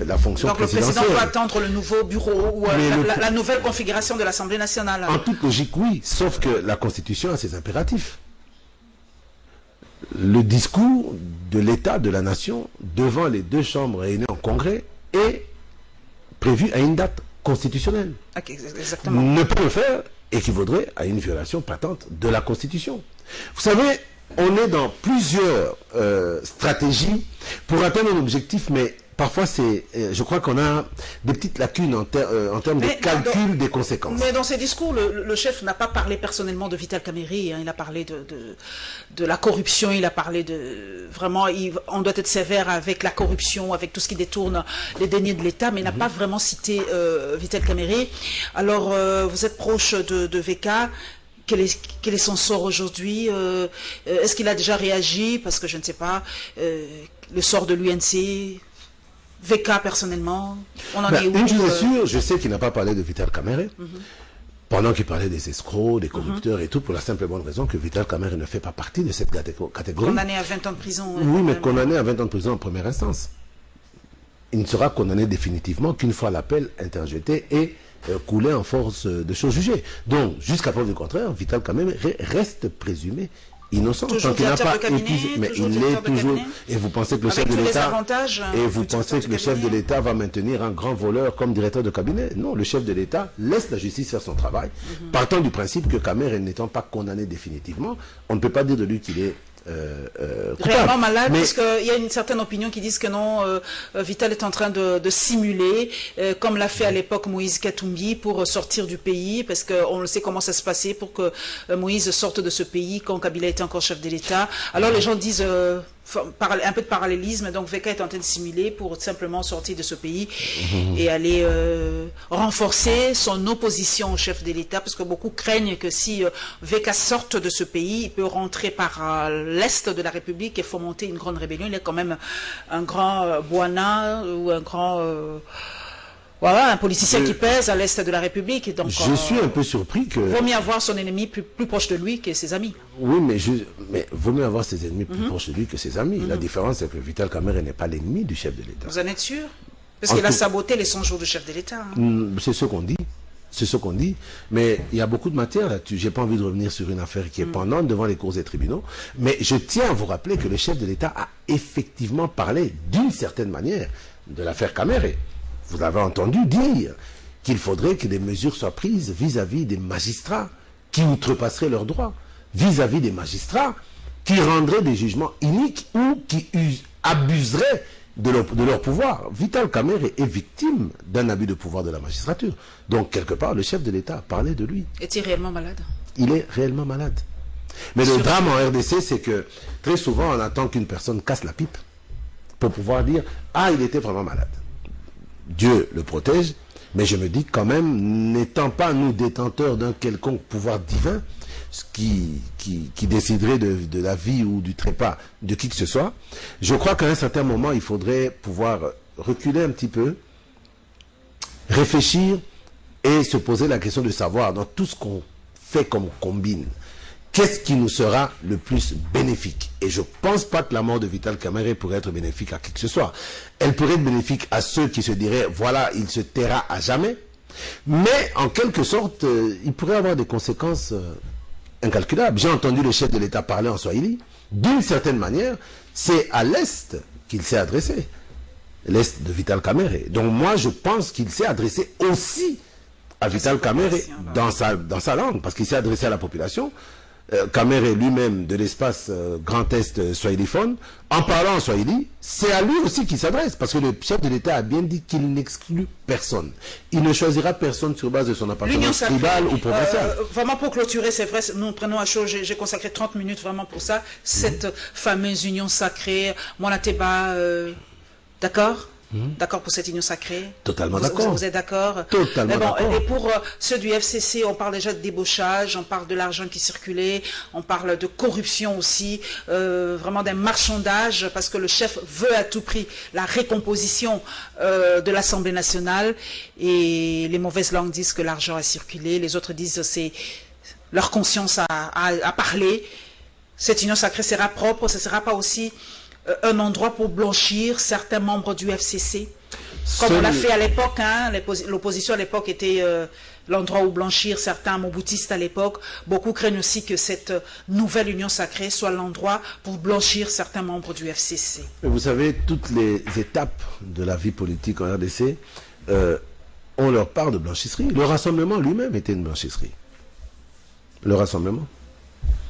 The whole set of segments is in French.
la fonction donc présidentielle. Donc le président doit attendre le nouveau bureau ou la nouvelle configuration de l'Assemblée nationale. En toute logique, oui, sauf que la Constitution a ses impératifs. Le discours de l'État, de la nation, devant les deux chambres réunies en congrès, est prévu à une date constitutionnelle. Okay, exactement. Ne pas le faire équivaudrait à une violation patente de la Constitution. Vous savez, on est dans plusieurs stratégies pour atteindre un objectif, mais parfois, je crois qu'on a des petites lacunes en termes de calcul des conséquences. Mais dans ses discours, le chef n'a pas parlé personnellement de Vital Kamerhe. Hein, il a parlé de la corruption, il a parlé de... Vraiment, on doit être sévère avec la corruption, avec tout ce qui détourne les deniers de l'État, mais il n'a pas vraiment cité Vital Kamerhe. Alors, vous êtes proche de VK. Quel est son sort aujourd'hui? Est-ce qu'il a déjà réagi? Parce que je ne sais pas, le sort de l'UNC... VK personnellement, on en est où? Une chose est sûre, je sais qu'il n'a pas parlé de Vital Kamerhe, pendant qu'il parlait des escrocs, des corrupteurs et tout, pour la simple et bonne raison que Vital Kamerhe ne fait pas partie de cette catégorie. Condamné à 20 ans de prison. Oui, mais condamné à 20 ans de prison en première instance. Il ne sera condamné définitivement qu'une fois l'appel interjeté et coulé en force de chose jugée. Donc, jusqu'à preuve du contraire, Vital Kamerhe reste présumé innocent, tant qu'il n'a pas épuisé, mais il l'est toujours. Et vous pensez que le chef de l'État, et vous pensez que le chef de l'État va maintenir un grand voleur comme directeur de cabinet? Non, le chef de l'État laisse la justice faire son travail, partant du principe que Kamerhe n'étant pas condamné définitivement, on ne peut pas dire de lui qu'il est réellement malade, parce qu'il y a une certaine opinion qui disent que non, Vital est en train de simuler, comme l'a fait à l'époque Moïse Katumbi, pour sortir du pays, parce qu'on le sait comment ça se passait pour que Moïse sorte de ce pays quand Kabila était encore chef de l'État. Alors les gens disent un peu de parallélisme, donc VK est en train de simuler pour simplement sortir de ce pays et aller renforcer son opposition au chef de l'État, parce que beaucoup craignent que si VK sorte de ce pays, il peut rentrer par l'est de la République et fomenter une grande rébellion. Il est quand même un grand Bouana ou un grand... voilà, un politicien qui pèse à l'est de la République. Donc, je suis un peu surpris que... Vaut mieux avoir son ennemi plus proche de lui que ses amis. Oui, mais vaut mieux avoir ses ennemis plus proches de lui que ses amis. La différence, c'est que Vital Kamerhe n'est pas l'ennemi du chef de l'État. Vous en êtes sûr? Parce qu'il a saboté les 100 jours du chef de l'État. Hein. C'est ce qu'on dit. C'est ce qu'on dit. Mais il y a beaucoup de matière là-dessus. Je n'ai pas envie de revenir sur une affaire qui est pendante devant les cours et tribunaux. Mais je tiens à vous rappeler que le chef de l'État a effectivement parlé d'une certaine manière de l'affaire Kamerhe. Vous avez entendu dire qu'il faudrait que des mesures soient prises vis-à-vis des magistrats qui outrepasseraient leurs droits, vis-à-vis des magistrats qui rendraient des jugements iniques ou qui abuseraient de leur pouvoir. Vital Kamerhe est victime d'un abus de pouvoir de la magistrature. Donc, quelque part, le chef de l'État a parlé de lui. Est-il réellement malade? Il est réellement malade. Mais le drame en RDC, c'est que très souvent, on attend qu'une personne casse la pipe pour pouvoir dire « Ah, il était vraiment malade ». Dieu le protège, mais je me dis quand même, n'étant pas nous détenteurs d'un quelconque pouvoir divin qui déciderait de la vie ou du trépas de qui que ce soit, je crois qu'à un certain moment, il faudrait pouvoir reculer un petit peu, réfléchir et se poser la question de savoir dans tout ce qu'on fait comme combine, qu'est-ce qui nous sera le plus bénéfique? Et je ne pense pas que la mort de Vital Kamerhe pourrait être bénéfique à qui que ce soit. Elle pourrait être bénéfique à ceux qui se diraient, voilà, il se taira à jamais. Mais en quelque sorte, il pourrait avoir des conséquences incalculables. J'ai entendu le chef de l'État parler en Swahili. D'une certaine manière, c'est à l'Est qu'il s'est adressé. L'Est de Vital Kamerhe. Donc moi, je pense qu'il s'est adressé aussi à Vital Kamerhe dans sa langue, parce qu'il s'est adressé à la population. Kamerhe lui-même de l'espace Grand Est swahiliphone, en parlant en swahili, c'est à lui aussi qu'il s'adresse, parce que le chef de l'État a bien dit qu'il n'exclut personne. Il ne choisira personne sur base de son appartenance tribale ou provinciale. Vraiment pour clôturer, c'est vrai, nous prenons à chaud, j'ai consacré 30 minutes vraiment pour ça, cette fameuse union sacrée, Mwanateba, d'accord? D'accord pour cette union sacrée? Totalement d'accord. Vous êtes d'accord? Totalement d'accord. Et pour ceux du FCC, on parle déjà de débauchage, on parle de l'argent qui circulait, on parle de corruption aussi, vraiment d'un marchandage, parce que le chef veut à tout prix la récomposition de l'Assemblée nationale, et les mauvaises langues disent que l'argent a circulé, les autres disent que c'est leur conscience a parlé. Cette union sacrée sera propre, ce ne sera pas aussi un endroit pour blanchir certains membres du FCC? Comme on l'a fait à l'époque, hein, l'opposition à l'époque était l'endroit où blanchir certains moboutistes à l'époque. Beaucoup craignent aussi que cette nouvelle union sacrée soit l'endroit pour blanchir certains membres du FCC. Vous savez, toutes les étapes de la vie politique en RDC, on leur parle de blanchisserie. Le rassemblement lui-même était une blanchisserie. Le rassemblement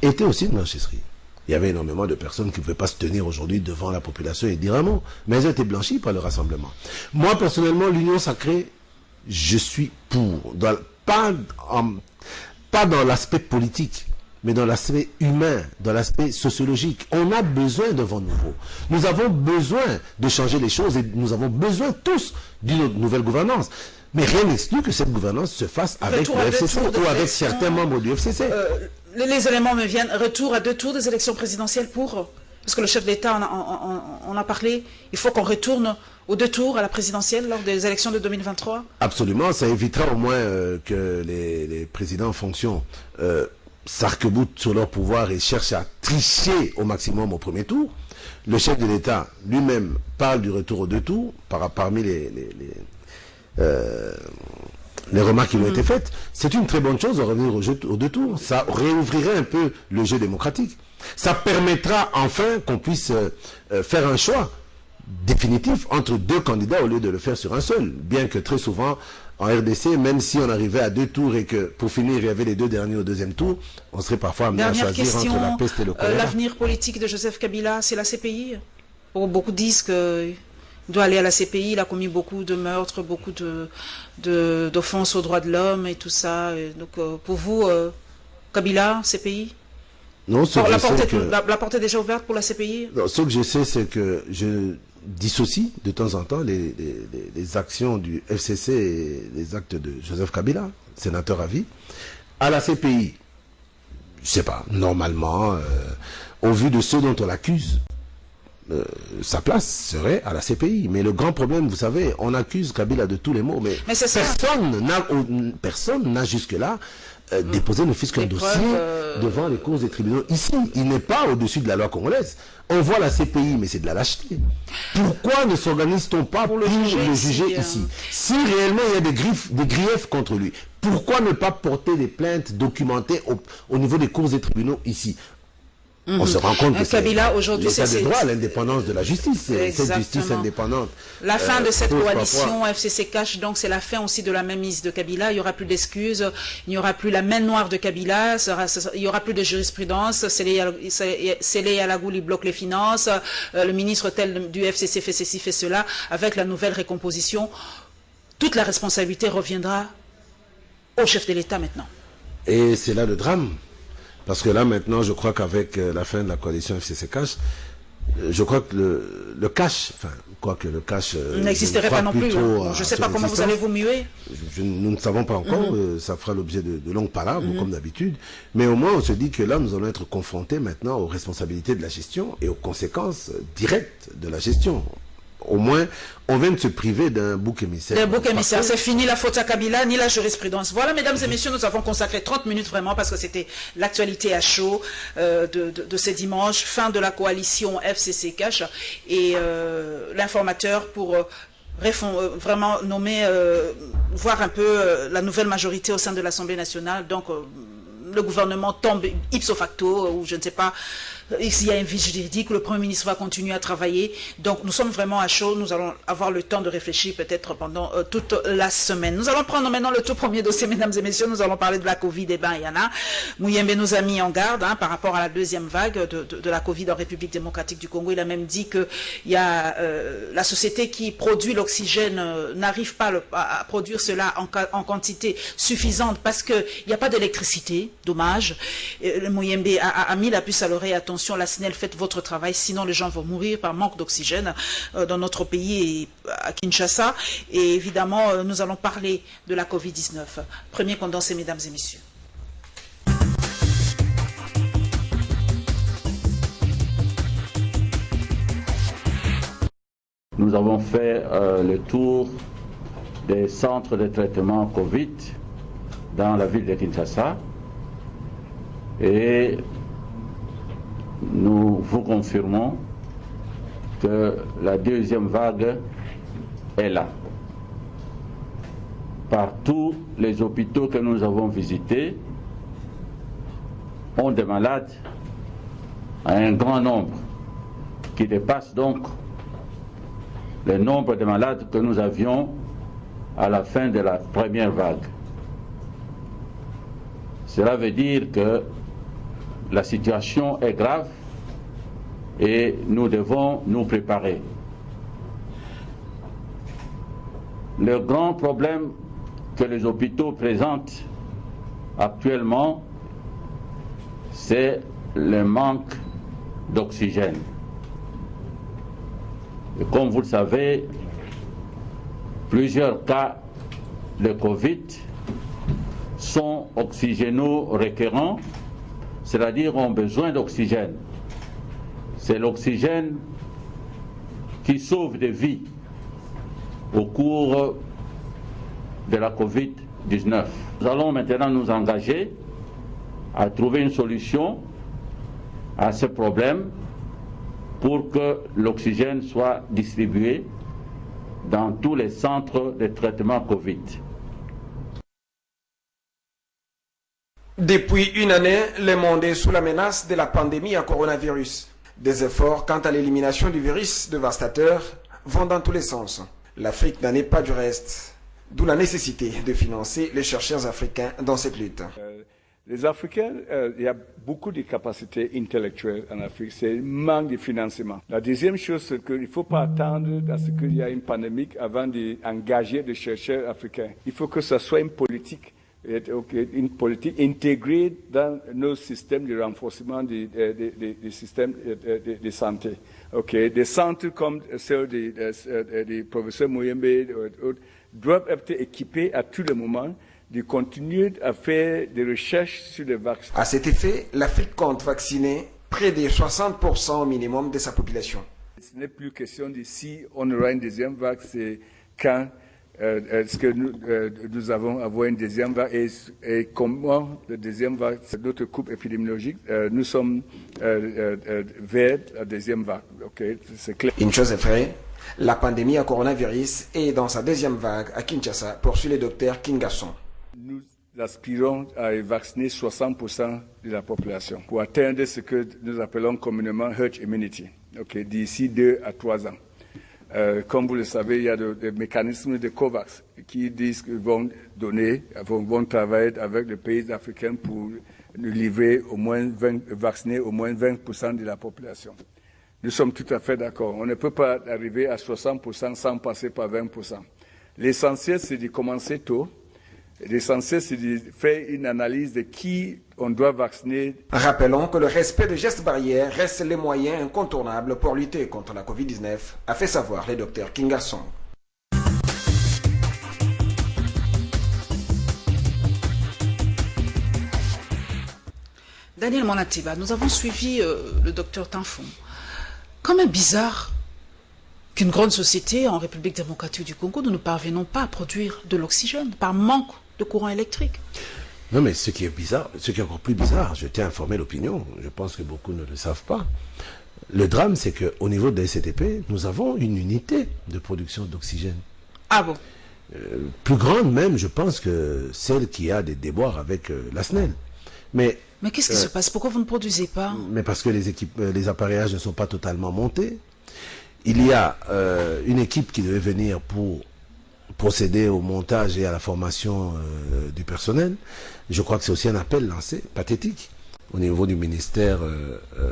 était aussi une blanchisserie. Il y avait énormément de personnes qui ne pouvaient pas se tenir aujourd'hui devant la population et dire un mot. Mais elles ont été blanchies par le rassemblement. Moi, personnellement, l'union sacrée, je suis pour. Pas dans l'aspect politique, mais dans l'aspect humain, dans l'aspect sociologique. On a besoin de vent nouveau. Nous avons besoin de changer les choses et nous avons besoin tous d'une nouvelle gouvernance. Mais rien n'exclut que cette gouvernance se fasse avec le FCC ou avec certains membres du FCC. Les éléments me viennent. Retour à 2 tours des élections présidentielles pour... Parce que le chef d'État en a parlé. Il faut qu'on retourne aux 2 tours à la présidentielle lors des élections de 2023. Absolument. Ça évitera au moins que les présidents en fonction s'arc-boutent sur leur pouvoir et cherchent à tricher au maximum au premier tour. Le chef de l'État lui-même parle du retour aux 2 tours parmi les remarques qui lui ont été faites. C'est une très bonne chose de revenir aux 2 tours. Ça réouvrirait un peu le jeu démocratique. Ça permettra enfin qu'on puisse faire un choix définitif entre 2 candidats au lieu de le faire sur un seul. Bien que très souvent, en RDC, même si on arrivait à 2 tours et que pour finir, il y avait les 2 derniers au 2e tour, on serait parfois amené à choisir entre la peste et le choléra. L'avenir politique de Joseph Kabila, c'est la CPI. Beaucoup disent qu'il doit aller à la CPI. Il a commis beaucoup de meurtres, beaucoup d'offenses aux droits de l'homme et tout ça. Et donc, pour vous, Kabila, CPI? Non, la porte est déjà ouverte pour la CPI? Non, ce que je sais, c'est que je dissocie de temps en temps les actions du FCC et les actes de Joseph Kabila, sénateur à vie. À la CPI, je ne sais pas, normalement, au vu de ceux dont on l'accuse, sa place serait à la CPI. Mais le grand problème, vous savez, on accuse Kabila de tous les maux, mais personne n'a jusque-là déposé ne fût-ce qu'un dossier devant les cours des tribunaux. Ici, il n'est pas au-dessus de la loi congolaise. On voit la CPI, mais c'est de la lâcheté. Pourquoi ne s'organise-t-on pas pour le juger ici? Si réellement il y a des griefs contre lui, pourquoi ne pas porter des plaintes documentées au niveau des cours des tribunaux ici? On se rend compte que Kabila aujourd'hui, c'est l'état de droit, l'indépendance de la justice, cette justice indépendante. La fin de cette coalition FCC-Cash, donc c'est la fin aussi de la mainmise de Kabila. Il n'y aura plus d'excuses, il n'y aura plus la main noire de Kabila, il n'y aura plus de jurisprudence. Sélé Alagouli bloque les finances, le ministre tel du FCC fait ceci, fait cela. Avec la nouvelle récomposition, toute la responsabilité reviendra au chef de l'État maintenant. Et c'est là le drame. Parce que là, maintenant, je crois qu'avec la fin de la coalition FCC-Cash, je crois que le cash, enfin, quoique le cash n'existerait pas non plus. Je ne sais pas comment vous allez vous muer. Nous ne savons pas encore, ça fera l'objet de longues palabres, comme d'habitude. Mais au moins, on se dit que là, nous allons être confrontés maintenant aux responsabilités de la gestion et aux conséquences directes de la gestion. Au moins, on vient de se priver d'un bouc émissaire. D'un bouc émissaire, c'est fini la faute à Kabila, ni la jurisprudence. Voilà, mesdames et messieurs, nous avons consacré 30 minutes vraiment parce que c'était l'actualité à chaud de ces dimanches, fin de la coalition FCC-Cash et l'informateur pour vraiment nommer, voir un peu la nouvelle majorité au sein de l'Assemblée nationale. Donc, le gouvernement tombe ipso facto, ou je ne sais pas, s'il y a un vide juridique, le Premier ministre va continuer à travailler. Donc nous sommes vraiment à chaud, nous allons avoir le temps de réfléchir peut-être pendant toute la semaine. Nous allons prendre maintenant le tout premier dossier, mesdames et messieurs, nous allons parler de la Covid. Eh bien, il y en a. Mouyembe nous a mis en garde par rapport à la 2e vague de la Covid en République démocratique du Congo. Il a même dit que la société qui produit l'oxygène n'arrive pas à produire cela en quantité suffisante parce qu'il n'y a pas d'électricité. Dommage. Mouyembe a mis la puce à l'oreille. Attention, la SNEL, faites votre travail, sinon les gens vont mourir par manque d'oxygène dans notre pays et à Kinshasa. Et évidemment, nous allons parler de la Covid-19. Premier condensé, mesdames et messieurs. Nous avons fait le tour des centres de traitement Covid dans la ville de Kinshasa. Et nous vous confirmons que la deuxième vague est là. Par tous les hôpitaux que nous avons visités, ont des malades à un grand nombre, qui dépasse donc le nombre de malades que nous avions à la fin de la première vague. Cela veut dire que la situation est grave et nous devons nous préparer. Le grand problème que les hôpitaux présentent actuellement, c'est le manque d'oxygène. Et comme vous le savez, plusieurs cas de Covid sont oxygéno-requérants, c'est-à-dire ont besoin d'oxygène. C'est l'oxygène qui sauve des vies au cours de la Covid-19. Nous allons maintenant nous engager à trouver une solution à ce problème pour que l'oxygène soit distribué dans tous les centres de traitement Covid. Depuis une année, le monde est sous la menace de la pandémie à coronavirus. Des efforts quant à l'élimination du virus dévastateur vont dans tous les sens. L'Afrique n'en est pas du reste, d'où la nécessité de financer les chercheurs africains dans cette lutte. Les Africains, il y a beaucoup de capacités intellectuelles en Afrique, c'est un manque de financement. La deuxième chose, c'est qu'il ne faut pas attendre à ce qu'il y ait une pandémie avant d'engager des chercheurs africains. Il faut que ce soit une politique intégrée dans nos systèmes de renforcement des systèmes de santé. Des centres comme ceux du professeur Mouyembe doivent être équipés à tout le moment de continuer à faire des recherches sur les vaccins. À cet effet, l'Afrique compte vacciner près de 60% au minimum de sa population. Ce n'est plus question de si on aura une deuxième vague, c'est quand est-ce que nous allons avoir une deuxième vague et comment la deuxième vague, c'est notre coupe épidémiologique, nous sommes vers la deuxième vague. C'est clair. Une chose est vraie, la pandémie à coronavirus est dans sa deuxième vague à Kinshasa, poursuit le docteur Kingasson. Nous aspirons à vacciner 60% de la population pour atteindre ce que nous appelons communément herd immunity, d'ici 2 à 3 ans. Comme vous le savez, il y a des mécanismes de COVAX qui disent qu'ils vont travailler avec les pays africains pour nous livrer vacciner au moins 20% de la population. Nous sommes tout à fait d'accord. On ne peut pas arriver à 60% sans passer par 20%. L'essentiel, c'est de commencer tôt. L'essentiel, c'est de faire une analyse de qui on doit vacciner. Rappelons que le respect des gestes barrières reste les moyens incontournables pour lutter contre la Covid-19, a fait savoir le docteur Kingasson. Daniel Monatiba, nous avons suivi le docteur Tanfon. Quand même bizarre qu'une grande société en République démocratique du Congo, nous ne parvenons pas à produire de l'oxygène par manque de courant électrique. Non, mais ce qui est bizarre, ce qui est encore plus bizarre, je tiens à informer l'opinion, je pense que beaucoup ne le savent pas. Le drame, c'est qu'au niveau de la SCTP, nous avons une unité de production d'oxygène. Ah bon? Plus grande même, je pense, que celle qui a des déboires avec la SNEL. Mais qu'est-ce qui se passe? Pourquoi vous ne produisez pas? Mais parce que les appareillages ne sont pas totalement montés. Il y a une équipe qui devait venir pour procéder au montage et à la formation du personnel. Je crois que c'est aussi un appel lancé, pathétique, au niveau du ministère,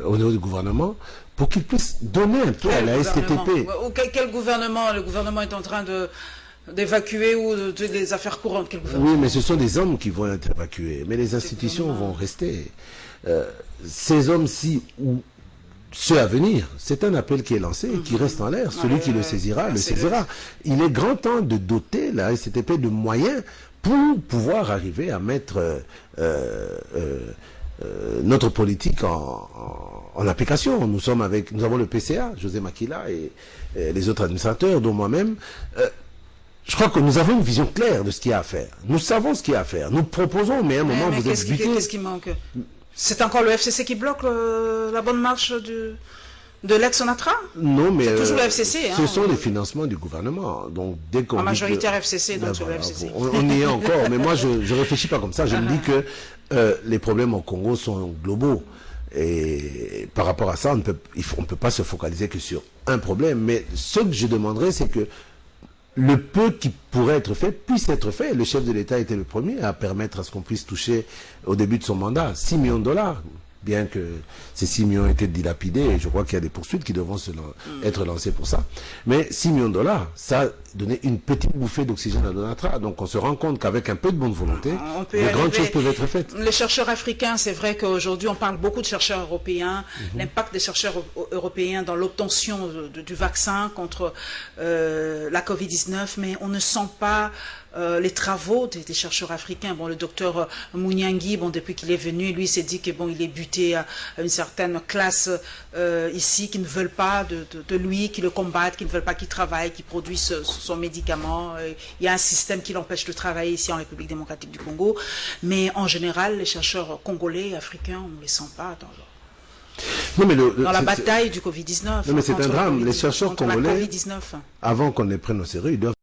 au niveau du gouvernement, pour qu'il puisse donner un peu à la STTP. Quel gouvernement? Le gouvernement est en train d'évacuer ou des affaires courantes? Quel gouvernement? Oui, mais ce sont des hommes qui vont être évacués. Mais les institutions vont rester. Ces hommes-ci, ou ceux à venir, c'est un appel qui est lancé et qui reste en l'air. Celui qui le saisira, le saisira. Il est grand temps de doter la STTP de moyens pour pouvoir arriver à mettre notre politique en application. Nous avons le PCA, José Makila et les autres administrateurs, dont moi-même. Je crois que nous avons une vision claire de ce qu'il y a à faire. Nous savons ce qu'il y a à faire. Nous proposons, mais à un moment, vous êtes buté. Qu'est-ce qui manque? C'est encore le FCC qui bloque la bonne marche De l'ex-Sonatra? Non, mais... C'est toujours le FCC. Ce sont les financements du gouvernement. Donc, dès qu'on... En majoritaire FCC, donc sur le voilà, FCC. On y est encore, mais moi, je ne réfléchis pas comme ça. Je me dis que les problèmes au Congo sont globaux. Et par rapport à ça, on ne peut pas se focaliser que sur un problème. Mais ce que je demanderais, c'est que le peu qui pourrait être fait puisse être fait. Le chef de l'État était le premier à permettre à ce qu'on puisse toucher, au début de son mandat, 6 millions de dollars. Bien que ces 6 millions aient été dilapidés, et je crois qu'il y a des poursuites qui devront être lancées pour ça. Mais 6 millions de dollars, ça a donné une petite bouffée d'oxygène à Donatra. Donc on se rend compte qu'avec un peu de bonne volonté, de grandes choses peuvent être faites. Les chercheurs africains, c'est vrai qu'aujourd'hui on parle beaucoup de chercheurs européens, l'impact des chercheurs européens dans l'obtention du vaccin contre la Covid-19, mais on ne sent pas les travaux des chercheurs africains. Bon, le docteur Mouniangui, bon, depuis qu'il est venu, lui s'est dit que bon, il est buté à une certaine classe ici qui ne veulent pas de lui, qui le combattent, qui ne veulent pas qu'il travaille, qui produise son médicament. Il y a un système qui l'empêche de travailler ici en République démocratique du Congo. Mais en général, les chercheurs congolais, africains, on ne les sent pas dans la bataille du Covid-19. Non, mais c'est un drame. Les chercheurs congolais, avant qu'on les prenne au sérieux, ils doivent